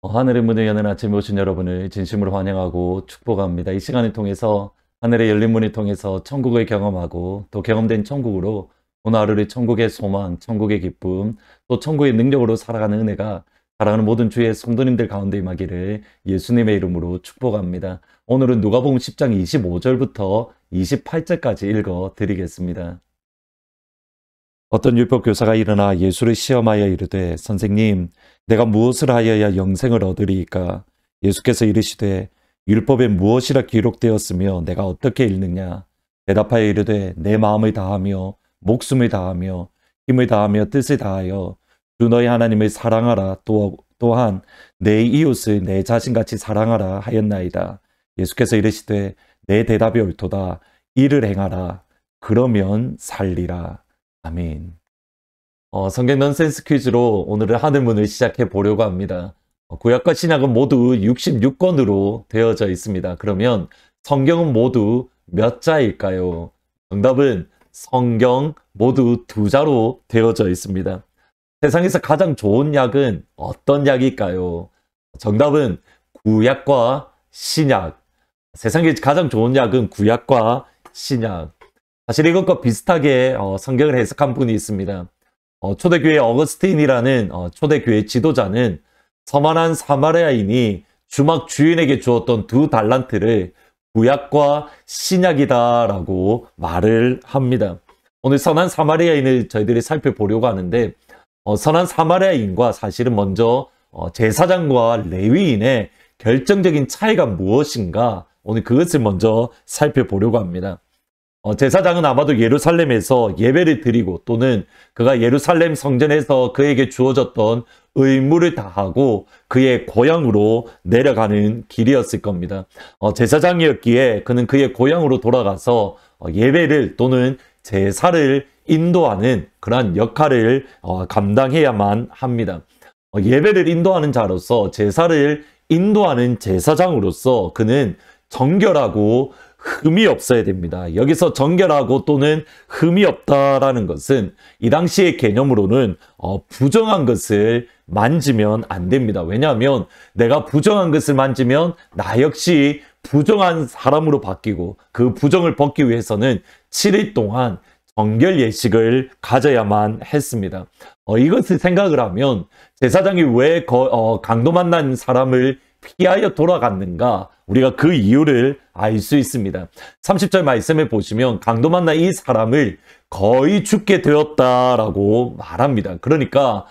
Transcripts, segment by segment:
하늘의 문을 여는 아침에 오신 여러분을 진심으로 환영하고 축복합니다. 이 시간을 통해서 하늘의 열린 문을 통해서 천국을 경험하고 또 경험된 천국으로 오늘 하루를 천국의 소망, 천국의 기쁨, 또 천국의 능력으로 살아가는 은혜가 사랑하는 모든 주의 성도님들 가운데 임하기를 예수님의 이름으로 축복합니다. 오늘은 누가복음 10장 25절부터 28절까지 읽어 드리겠습니다. 어떤 율법교사가 일어나 예수를 시험하여 이르되 선생님 내가 무엇을 하여야 영생을 얻으리이까? 예수께서 이르시되 율법에 무엇이라 기록되었으며 내가 어떻게 읽느냐? 대답하여 이르되 내 마음을 다하며 목숨을 다하며 힘을 다하며 뜻을 다하여 주 너희 하나님을 사랑하라 또한 내 이웃을 내 자신같이 사랑하라 하였나이다. 예수께서 이르시되 내 대답이 옳도다. 이를 행하라. 그러면 살리라. 아멘. 성경 넌센스 퀴즈로 오늘은 하늘문을 시작해 보려고 합니다. 구약과 신약은 모두 66권으로 되어져 있습니다. 그러면 성경은 모두 몇 자일까요? 정답은 성경 모두 2자로 되어져 있습니다. 세상에서 가장 좋은 약은 어떤 약일까요? 정답은 구약과 신약. 세상에 가장 좋은 약은 구약과 신약. 사실 이것과 비슷하게 성경을 해석한 분이 있습니다. 초대교회 어거스틴이라는 초대교회 지도자는 서만한 사마리아인이 주막 주인에게 주었던 2달란트를 구약과 신약이다라고 말을 합니다. 오늘 선한 사마리아인을 저희들이 살펴보려고 하는데 선한 사마리아인과 사실은 먼저 제사장과 레위인의 결정적인 차이가 무엇인가 오늘 그것을 먼저 살펴보려고 합니다. 제사장은 아마도 예루살렘에서 예배를 드리고 또는 그가 예루살렘 성전에서 그에게 주어졌던 의무를 다하고 그의 고향으로 내려가는 길이었을 겁니다. 제사장이었기에 그는 그의 고향으로 돌아가서 예배를 또는 제사를 인도하는 그러한 역할을 감당해야만 합니다. 예배를 인도하는 자로서 제사를 인도하는 제사장으로서 그는 정결하고 흠이 없어야 됩니다. 여기서 정결하고 또는 흠이 없다라는 것은 이 당시의 개념으로는 부정한 것을 만지면 안 됩니다. 왜냐하면 내가 부정한 것을 만지면 나 역시 부정한 사람으로 바뀌고 그 부정을 벗기 위해서는 7일 동안 정결 예식을 가져야만 했습니다. 이것을 생각을 하면 제사장이 왜 강도 만난 사람을 피하여 돌아갔는가? 우리가 그 이유를 알 수 있습니다. 30절 말씀을 보시면 강도 만난 이 사람을 거의 죽게 되었다라고 말합니다. 그러니까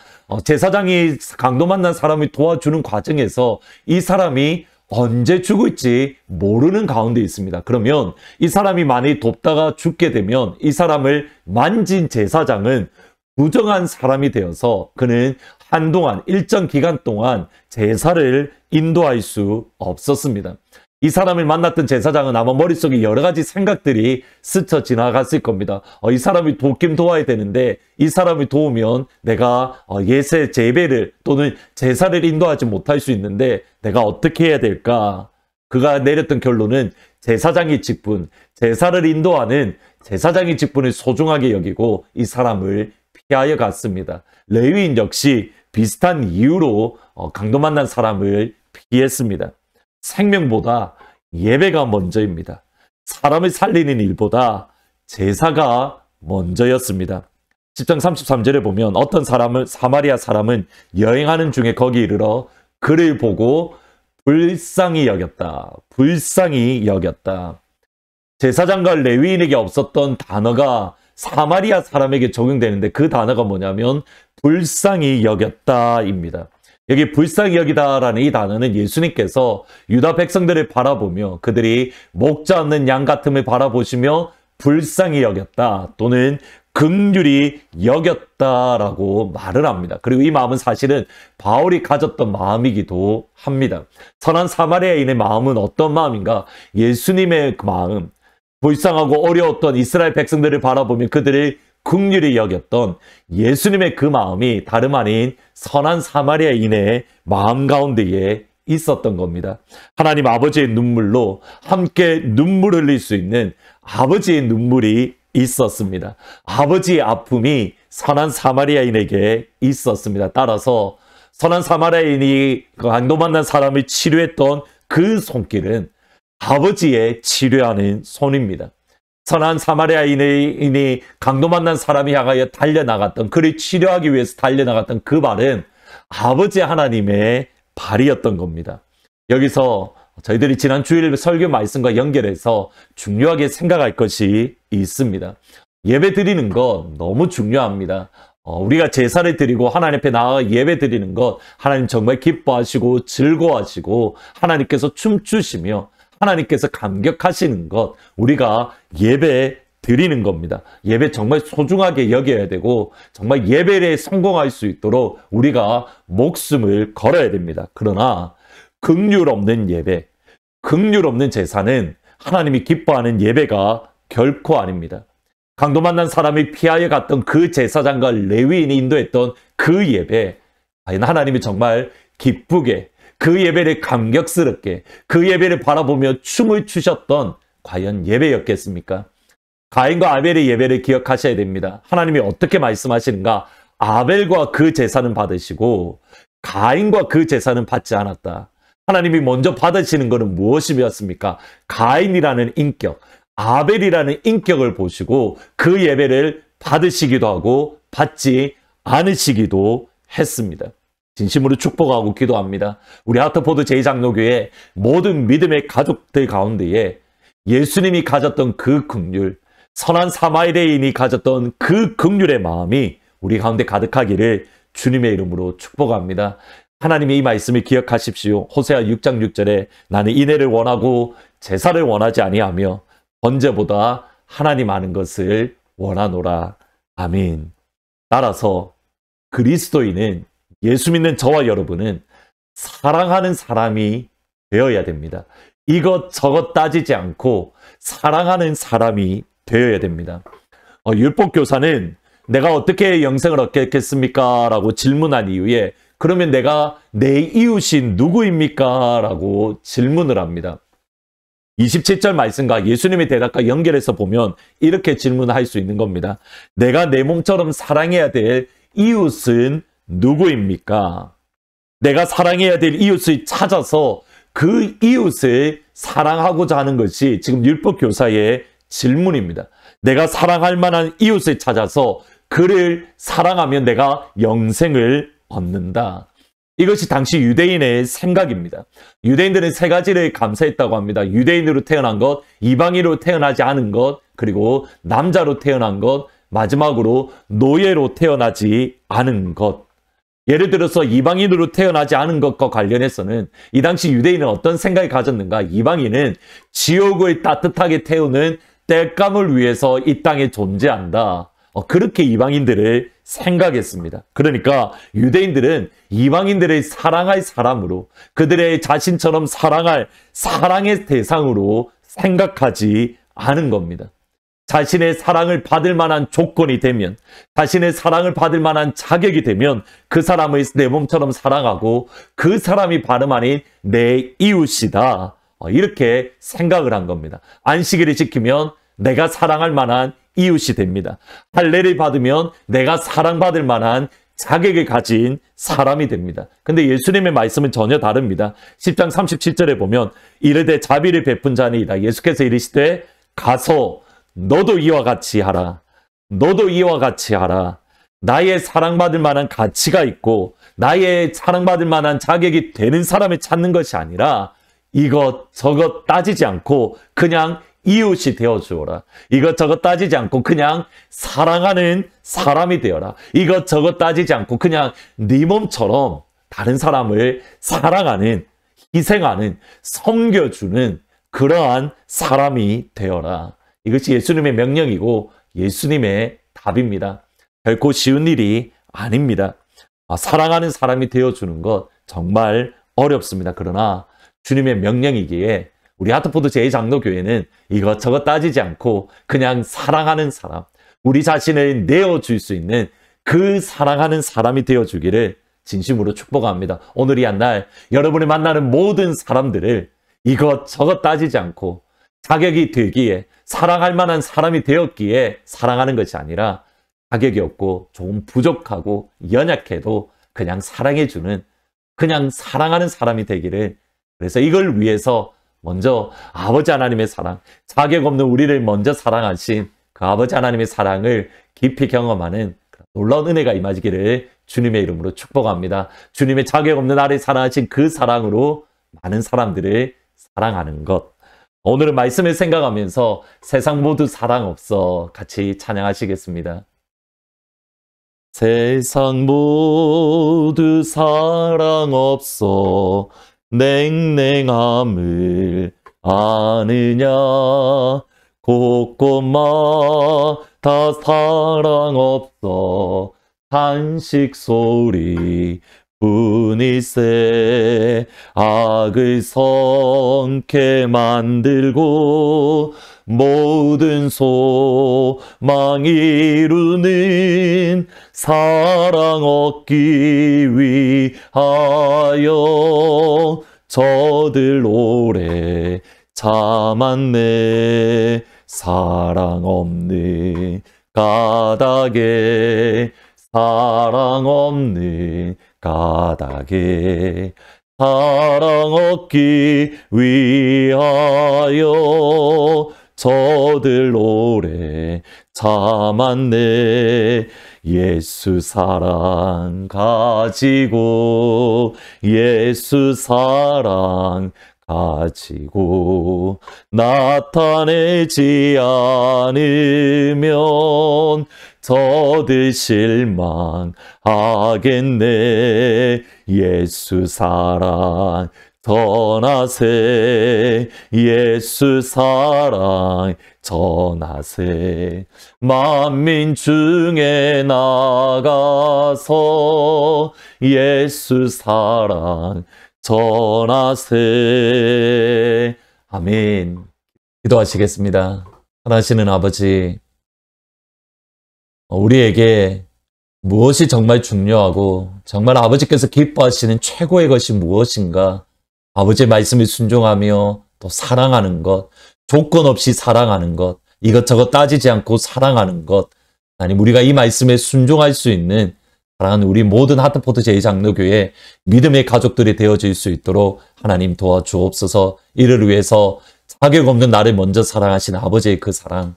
제사장이 강도 만난 사람을 도와주는 과정에서 이 사람이 언제 죽을지 모르는 가운데 있습니다. 그러면 이 사람이 만약에 돕다가 죽게 되면 이 사람을 만진 제사장은 부정한 사람이 되어서 그는 한동안 일정 기간 동안 제사를 인도할 수 없었습니다. 이 사람을 만났던 제사장은 아마 머릿속에 여러 가지 생각들이 스쳐 지나갔을 겁니다. 이 사람을 돕긴 도와야 되는데 이 사람을 도우면 내가 예세 제배를 또는 제사를 인도하지 못할 수 있는데 내가 어떻게 해야 될까? 그가 내렸던 결론은 제사장의 직분, 제사를 인도하는 제사장의 직분을 소중하게 여기고 이 사람을 피하여 갔습니다. 레위인 역시 비슷한 이유로 강도 만난 사람을 피했습니다. 생명보다 예배가 먼저입니다. 사람을 살리는 일보다 제사가 먼저였습니다. 10장 33절에 보면 어떤 사마리아 사람은 여행하는 중에 거기 이르러 그를 보고 불쌍히 여겼다. 불쌍히 여겼다. 제사장과 레위인에게 없었던 단어가 사마리아 사람에게 적용되는데 그 단어가 뭐냐면 불쌍히 여겼다입니다. 여기 불쌍히 여기다라는 이 단어는 예수님께서 유다 백성들을 바라보며 그들이 목자 없는 양 같음을 바라보시며 불쌍히 여겼다 또는 긍휼히 여겼다라고 말을 합니다. 그리고 이 마음은 사실은 바울이 가졌던 마음이기도 합니다. 선한 사마리아인의 마음은 어떤 마음인가? 예수님의 그 마음, 불쌍하고 어려웠던 이스라엘 백성들을 바라보며 그들을 긍휼히 여겼던 예수님의 그 마음이 다름 아닌 선한 사마리아인의 마음 가운데에 있었던 겁니다. 하나님 아버지의 눈물로 함께 눈물 흘릴 수 있는 아버지의 눈물이 있었습니다. 아버지의 아픔이 선한 사마리아인에게 있었습니다. 따라서 선한 사마리아인이 강도 만난 사람을 치료했던 그 손길은 아버지의 치료하는 손입니다. 선한 사마리아인이 강도 만난 사람이 향하여 달려나갔던, 그를 치료하기 위해서 달려나갔던 그 발은 아버지 하나님의 발이었던 겁니다. 여기서 저희들이 지난 주일 설교 말씀과 연결해서 중요하게 생각할 것이 있습니다. 예배 드리는 것 너무 중요합니다. 우리가 제사를 드리고 하나님 앞에 나아가 예배 드리는 것 하나님 정말 기뻐하시고 즐거워하시고 하나님께서 춤추시며 하나님께서 감격하시는 것, 우리가 예배 드리는 겁니다. 예배 정말 소중하게 여겨야 되고 정말 예배에 성공할 수 있도록 우리가 목숨을 걸어야 됩니다. 그러나 긍휼 없는 예배, 긍휼 없는 제사는 하나님이 기뻐하는 예배가 결코 아닙니다. 강도 만난 사람이 피하여 갔던 그 제사장과 레위인이 인도했던 그 예배, 하나님이 정말 기쁘게 그 예배를 감격스럽게 그 예배를 바라보며 춤을 추셨던 과연 예배였겠습니까? 가인과 아벨의 예배를 기억하셔야 됩니다. 하나님이 어떻게 말씀하시는가? 아벨과 그 제사는 받으시고 가인과 그 제사는 받지 않았다. 하나님이 먼저 받으시는 것은 무엇이었습니까? 가인이라는 인격, 아벨이라는 인격을 보시고 그 예배를 받으시기도 하고 받지 않으시기도 했습니다. 진심으로 축복하고 기도합니다. 우리 하트포드 제2장로교회 모든 믿음의 가족들 가운데에 예수님이 가졌던 그 긍휼, 선한 사마리아인이 가졌던 그 긍휼의 마음이 우리 가운데 가득하기를 주님의 이름으로 축복합니다. 하나님의 이 말씀을 기억하십시오. 호세아 6장 6절에 나는 인애를 원하고 제사를 원하지 아니하며 번제보다 하나님 아는 것을 원하노라. 아멘. 따라서 그리스도인은, 예수 믿는 저와 여러분은 사랑하는 사람이 되어야 됩니다. 이것저것 따지지 않고 사랑하는 사람이 되어야 됩니다. 율법교사는 내가 어떻게 영생을 얻겠습니까? 라고 질문한 이후에 그러면 내가 내 이웃이 누구입니까? 라고 질문을 합니다. 27절 말씀과 예수님의 대답과 연결해서 보면 이렇게 질문할 수 있는 겁니다. 내가 내 몸처럼 사랑해야 될 이웃은 누구입니까? 내가 사랑해야 될 이웃을 찾아서 그 이웃을 사랑하고자 하는 것이 지금 율법교사의 질문입니다. 내가 사랑할 만한 이웃을 찾아서 그를 사랑하면 내가 영생을 얻는다. 이것이 당시 유대인의 생각입니다. 유대인들은 세 가지를 감사했다고 합니다. 유대인으로 태어난 것, 이방인으로 태어나지 않은 것, 그리고 남자로 태어난 것, 마지막으로 노예로 태어나지 않은 것. 예를 들어서 이방인으로 태어나지 않은 것과 관련해서는 이 당시 유대인은 어떤 생각을 가졌는가? 이방인은 지옥을 따뜻하게 태우는 땔감을 위해서 이 땅에 존재한다. 그렇게 이방인들을 생각했습니다. 그러니까 유대인들은 이방인들을 사랑할 사람으로, 그들의 자신처럼 사랑할 사랑의 대상으로 생각하지 않은 겁니다. 자신의 사랑을 받을 만한 조건이 되면, 자신의 사랑을 받을 만한 자격이 되면 그 사람을 내 몸처럼 사랑하고 그 사람이 다름 아닌 내 이웃이다. 이렇게 생각을 한 겁니다. 안식일을 지키면 내가 사랑할 만한 이웃이 됩니다. 할례를 받으면 내가 사랑받을 만한 자격을 가진 사람이 됩니다. 근데 예수님의 말씀은 전혀 다릅니다. 10장 37절에 보면 이르되 자비를 베푼 자니이다. 예수께서 이르시되 가서 너도 이와 같이 하라. 너도 이와 같이 하라. 나의 사랑받을 만한 가치가 있고 나의 사랑받을 만한 자격이 되는 사람을 찾는 것이 아니라 이것저것 따지지 않고 그냥 이웃이 되어주어라. 이것저것 따지지 않고 그냥 사랑하는 사람이 되어라. 이것저것 따지지 않고 그냥 네 몸처럼 다른 사람을 사랑하는, 희생하는, 섬겨주는 그러한 사람이 되어라. 이것이 예수님의 명령이고 예수님의 답입니다. 결코 쉬운 일이 아닙니다. 사랑하는 사람이 되어주는 것 정말 어렵습니다. 그러나 주님의 명령이기에 우리 하트포드 제2장로교회는 이것저것 따지지 않고 그냥 사랑하는 사람, 우리 자신을 내어줄 수 있는 그 사랑하는 사람이 되어주기를 진심으로 축복합니다. 오늘 이 한 날 여러분이 만나는 모든 사람들을 이것저것 따지지 않고 자격이 되기에, 사랑할 만한 사람이 되었기에 사랑하는 것이 아니라 자격이 없고 조금 부족하고 연약해도 그냥 사랑해주는 그냥 사랑하는 사람이 되기를. 그래서 이걸 위해서 먼저 아버지 하나님의 사랑, 자격 없는 우리를 먼저 사랑하신 그 아버지 하나님의 사랑을 깊이 경험하는 놀라운 은혜가 임하기를 주님의 이름으로 축복합니다. 주님의 자격 없는 나를 사랑하신 그 사랑으로 많은 사람들을 사랑하는 것. 오늘은 말씀을 생각하면서 세상 모두 사랑 없어 같이 찬양하시겠습니다. 세상 모두 사랑 없어 냉랭함을 아느냐 곳곳마다 사랑 없어 탄식 소리 뿐일세 악을 성케 만들고 모든 소망 이루는 사랑 얻기 위하여 저들 오래 참았네. 사랑 없는 까닭에 사랑 없는 까닭에 사랑 얻기 위하여 저들 오래 참았네. 예수 사랑 가지고 예수 사랑 가지고 나타내지 않으면 저들 실망하겠네. 예수 사랑 전하세. 예수 사랑 전하세. 만민 중에 나가서 예수 사랑 전하세. 아멘. 기도하시겠습니다. 사랑하시는 아버지, 우리에게 무엇이 정말 중요하고 정말 아버지께서 기뻐하시는 최고의 것이 무엇인가? 아버지의 말씀을 순종하며 또 사랑하는 것, 조건 없이 사랑하는 것, 이것저것 따지지 않고 사랑하는 것. 아니, 우리가 이 말씀에 순종할 수 있는 사랑하는 우리 모든 하트포트 제2장로교회 믿음의 가족들이 되어질 수 있도록 하나님 도와주옵소서. 이를 위해서 자격 없는 나를 먼저 사랑하신 아버지의 그 사랑,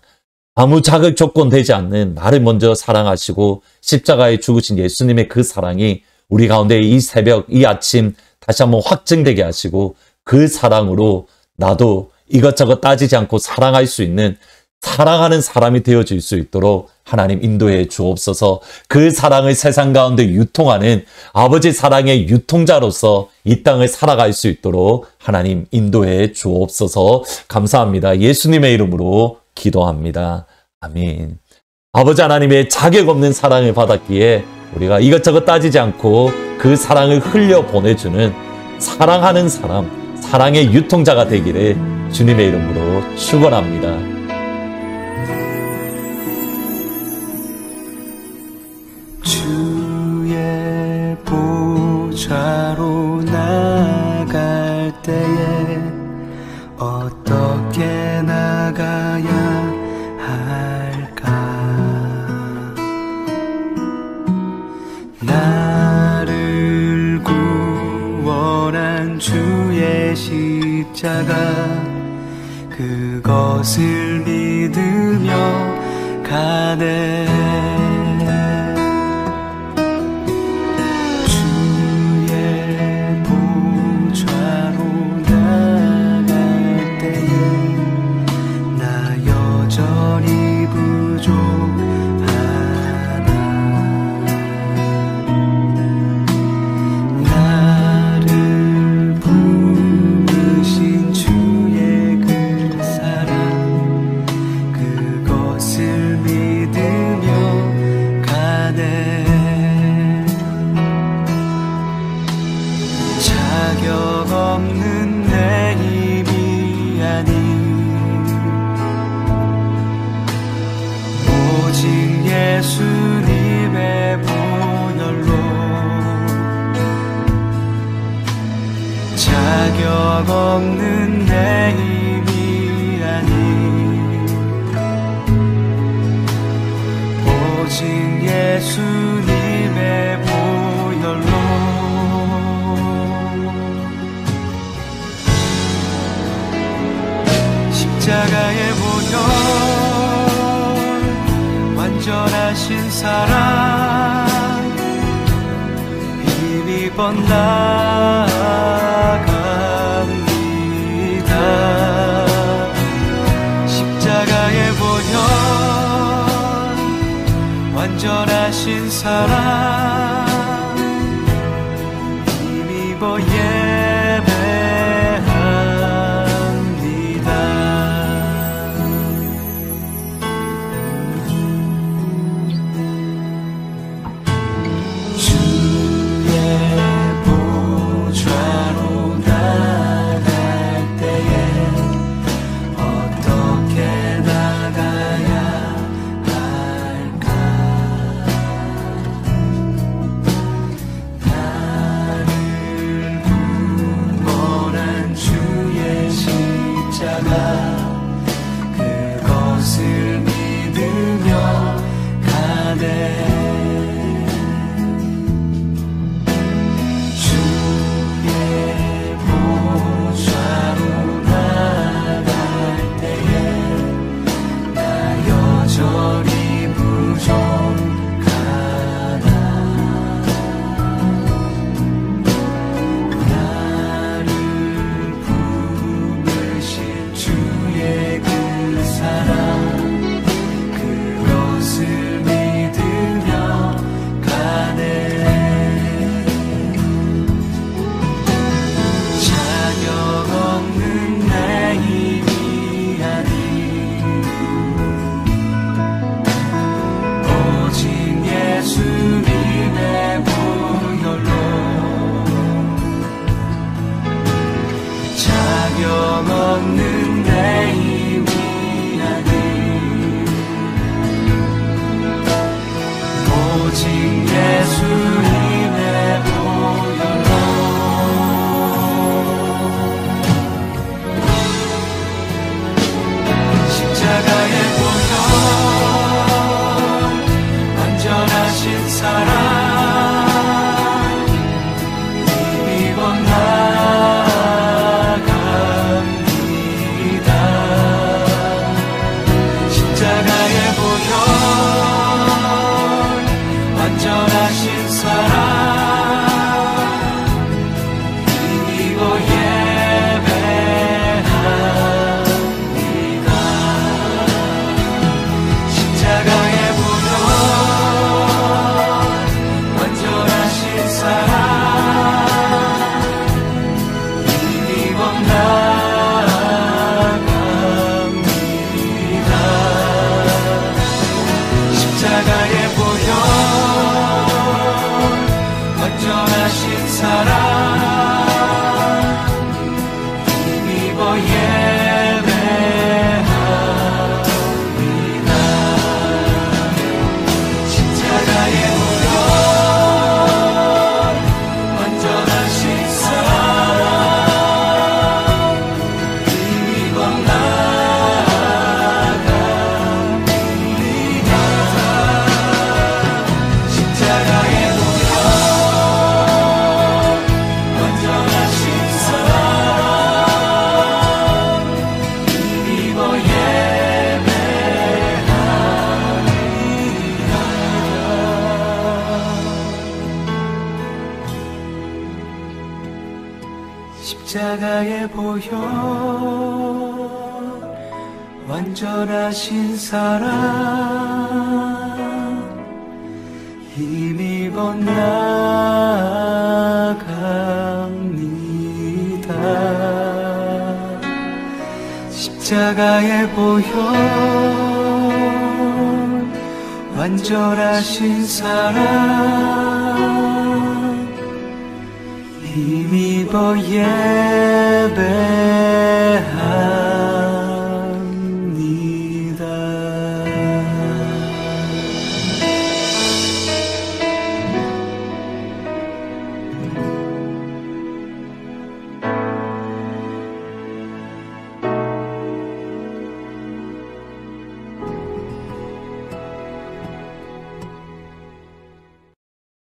아무 자격 조건 되지 않는 나를 먼저 사랑하시고 십자가에 죽으신 예수님의 그 사랑이 우리 가운데 이 새벽, 이 아침 다시 한번 확증되게 하시고 그 사랑으로 나도 이것저것 따지지 않고 사랑할 수 있는 사랑하는 사람이 되어질 수 있도록 하나님 인도해 주옵소서. 그 사랑을 세상 가운데 유통하는 아버지 사랑의 유통자로서 이 땅을 살아갈 수 있도록 하나님 인도해 주옵소서. 감사합니다. 예수님의 이름으로 기도합니다. 아멘. 아버지 하나님의 자격 없는 사랑을 받았기에 우리가 이것저것 따지지 않고 그 사랑을 흘려 보내주는 사랑하는 사람, 사랑의 유통자가 되기를 주님의 이름으로 축원합니다. 주의 보좌로 나갈 때에 어떻게 나가야 할까? 나를 구원한 주의 십자가, 그것을 믿으며 가네. 예수님의 보혈로 자격 없는 내 힘이 아닌 오직 예수님의 보혈로 사랑 힘입어 나아갑니다. 십자가의 보혈 완전하신 사랑 힘입어 그것을 믿으며 가네. 주의 보좌로 나갈 때에 나 여전히 부족하다. 나를 품으신 주의 그 사랑 그것을 믿으며 가네. 자격 없는 내 힘이 아닌 오직 예수님의 보혈로 자격 없는 내 힘이 아닌 오직 예수님의 보혈로 십자가의 보혈 완전하신 사랑 힘입어 나아갑니다. 십자가의 보혈 완전하신 사랑 힘입어 예배합니다. 십자가의 보혈 완전하신 사랑 힘입어 나아갑니다. 십자가의 보혈 완전하신 사랑 힘입어 예배합니다. 십자가의 보혈 완전하신 사랑 힘입어 나아갑니다. 십자가의 보혈 완전하신 사랑 힘입어 예배합니다. 십자가의 보혈 완전하신 사랑 힘입어 나아갑니다. 십자가의 보혈 완전하신 사랑 힘입어 예배합니다.